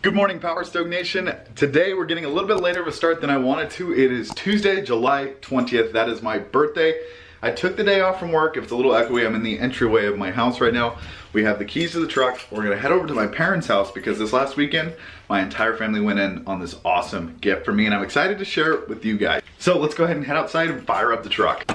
Good morning, Power Stoke Nation. Today we're getting a little bit later of a start than I wanted to. It is Tuesday, July 20th. That is my birthday. I took the day off from work. If it's a little echoey, I'm in the entryway of my house right now. We have the keys to the truck. We're gonna head over to my parents' house because this last weekend, my entire family went in on this awesome gift for me and I'm excited to share it with you guys. So let's go ahead and head outside and fire up the truck.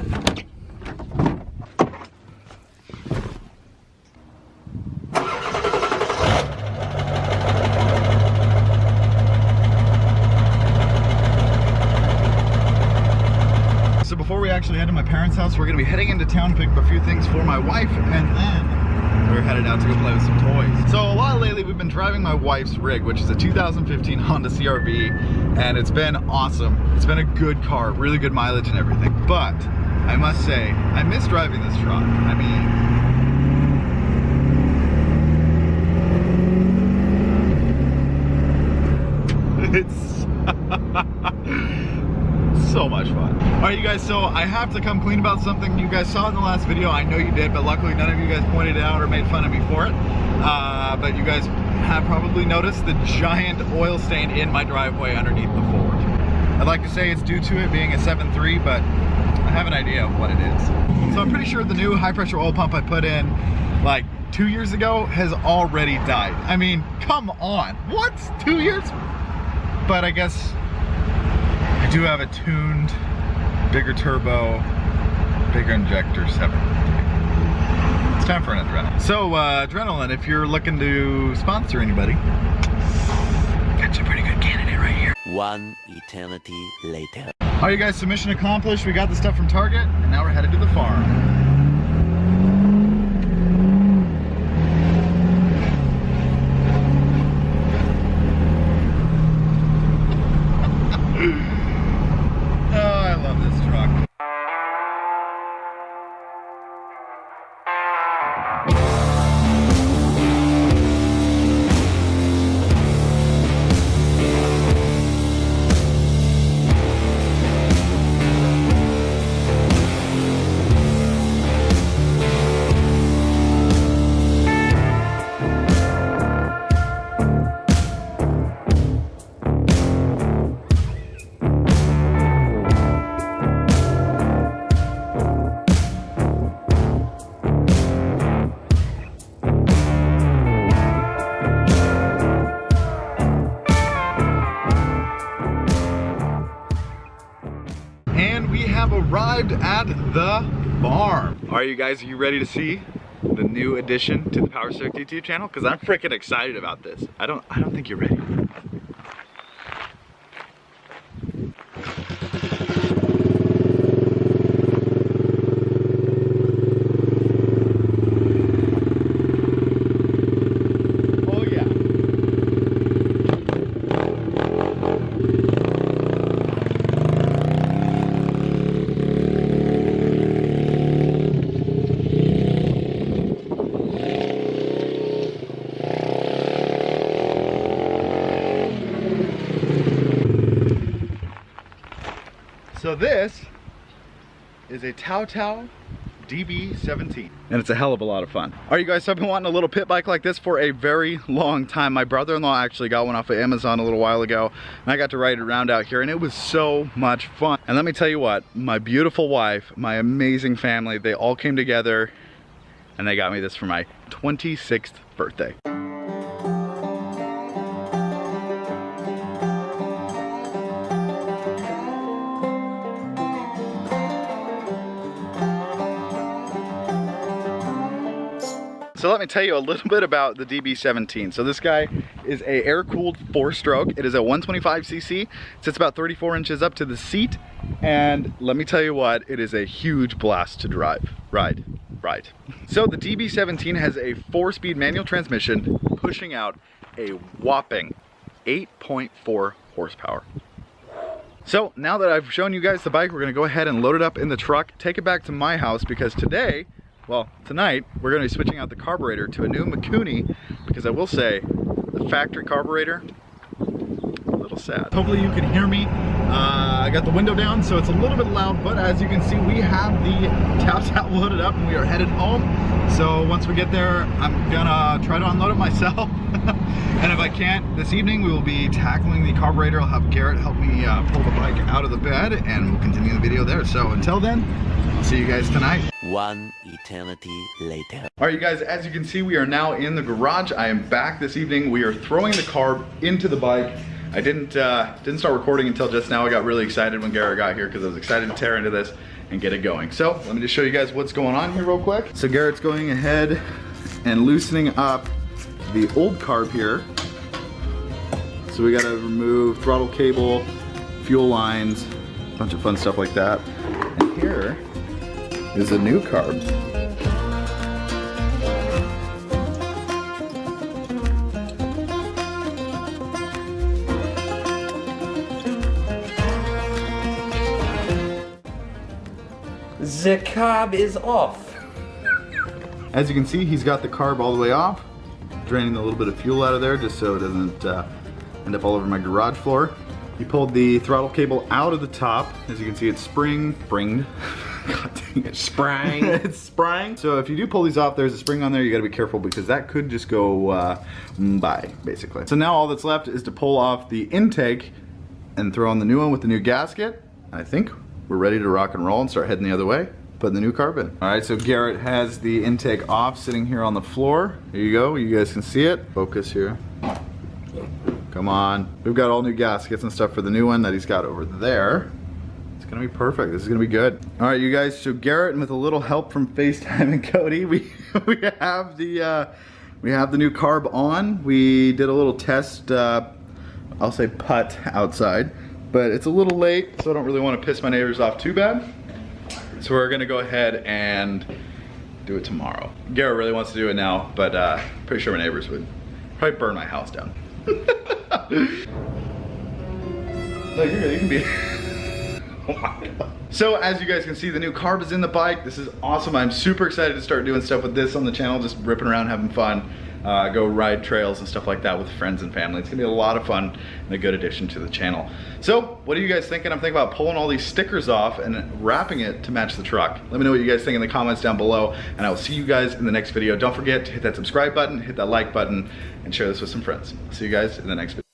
So before we actually head to my parents' house, we're gonna be heading into town to pick up a few things for my wife, and then we're headed out to go play with some toys. So a lot lately we've been driving my wife's rig, which is a 2015 Honda CR-V, and it's been awesome. It's been a good car, really good mileage and everything. But I must say, I miss driving this truck. I mean, it's so much fun. Alright you guys, so I have to come clean about something you guys saw in the last video. I know you did, but luckily none of you guys pointed it out or made fun of me for it. But you guys have probably noticed the giant oil stain in my driveway underneath the Ford. I'd like to say it's due to it being a 7.3, but I have an idea of what it is. So I'm pretty sure the new high pressure oil pump I put in like 2 years ago has already died. I mean, come on, what? 2 years? But I guess I do have a tuned, bigger turbo, bigger injector 7. It's time for an adrenaline. So adrenaline, if you're looking to sponsor anybody, got you a pretty good candidate right here. One eternity later. All right, you guys, so mission accomplished. We got the stuff from Target, and now we're headed to the farm. Arrived at the farm. All right, you guys, are you ready to see the new addition to the Power Stoke YouTube channel? Because I'm freaking excited about this. I don't think you're ready. So this is a Tao DB17, and it's a hell of a lot of fun. All right, you guys, so I've been wanting a little pit bike like this for a very long time. My brother-in-law actually got one off of Amazon a little while ago, and I got to ride it around out here, and it was so much fun. And let me tell you what, my beautiful wife, my amazing family, they all came together, and they got me this for my 26th birthday. So let me tell you a little bit about the DB17. So this guy is a air-cooled 4-stroke. It is a 125cc. Sits about 34 inches up to the seat. And let me tell you what, it is a huge blast to ride. So the DB17 has a 4-speed manual transmission pushing out a whopping 8.4 horsepower. So now that I've shown you guys the bike, we're gonna go ahead and load it up in the truck, take it back to my house because today, well, tonight, we're gonna be switching out the carburetor to a new Mikuni because I will say, the factory carburetor, a little sad. Hopefully you can hear me I got the window down, so it's a little bit loud, but as you can see, we have the tap loaded up and we are headed home. So once we get there, I'm gonna try to unload it myself. And if I can't this evening, we will be tackling the carburetor. I'll have Garrett help me pull the bike out of the bed, and we'll continue the video there. So until then, I'll see you guys tonight. One eternity later. All right, you guys, as you can see, we are now in the garage. I am back this evening. We are throwing the carb into the bike. I didn't start recording until just now. I got really excited when Garrett got here because I was excited to tear into this and get it going. So let me just show you guys what's going on here real quick. So Garrett's going ahead and loosening up the old carb here. So we gotta remove throttle cable, fuel lines, a bunch of fun stuff like that. And here is a new carb. The carb is off. As you can see, he's got the carb all the way off, draining a little bit of fuel out of there just so it doesn't end up all over my garage floor. He pulled the throttle cable out of the top. As you can see, it's springed. God dang it. Sprang. It's sprang. So if you do pull these off, there's a spring on there. You gotta be careful because that could just go by, basically. So now all that's left is to pull off the intake and throw on the new one with the new gasket. I think we're ready to rock and roll and start heading the other way, putting the new carb in. All right, so Garrett has the intake off, sitting here on the floor. Here you go, you guys can see it. Focus here. Come on. We've got all new gaskets and stuff for the new one that he's got over there. It's gonna be perfect, this is gonna be good. All right, you guys, so Garrett, and with a little help from FaceTime and Cody, we have the new carb on. We did a little test, I'll say putt outside. But it's a little late, so I don't really want to piss my neighbors off too bad. So we're gonna go ahead and do it tomorrow. Garrett really wants to do it now, but pretty sure my neighbors would probably burn my house down. No, you're good, you can be. Oh my God. So as you guys can see, the new carb is in the bike. This is awesome. I'm super excited to start doing stuff with this on the channel, just ripping around, having fun. Go ride trails and stuff like that with friends and family. It's gonna be a lot of fun and a good addition to the channel. So what are you guys thinking? I'm thinking about pulling all these stickers off and wrapping it to match the truck. Let me know what you guys think in the comments down below, and I will see you guys in the next video. Don't forget to hit that subscribe button, hit that like button, and share this with some friends. See you guys in the next video.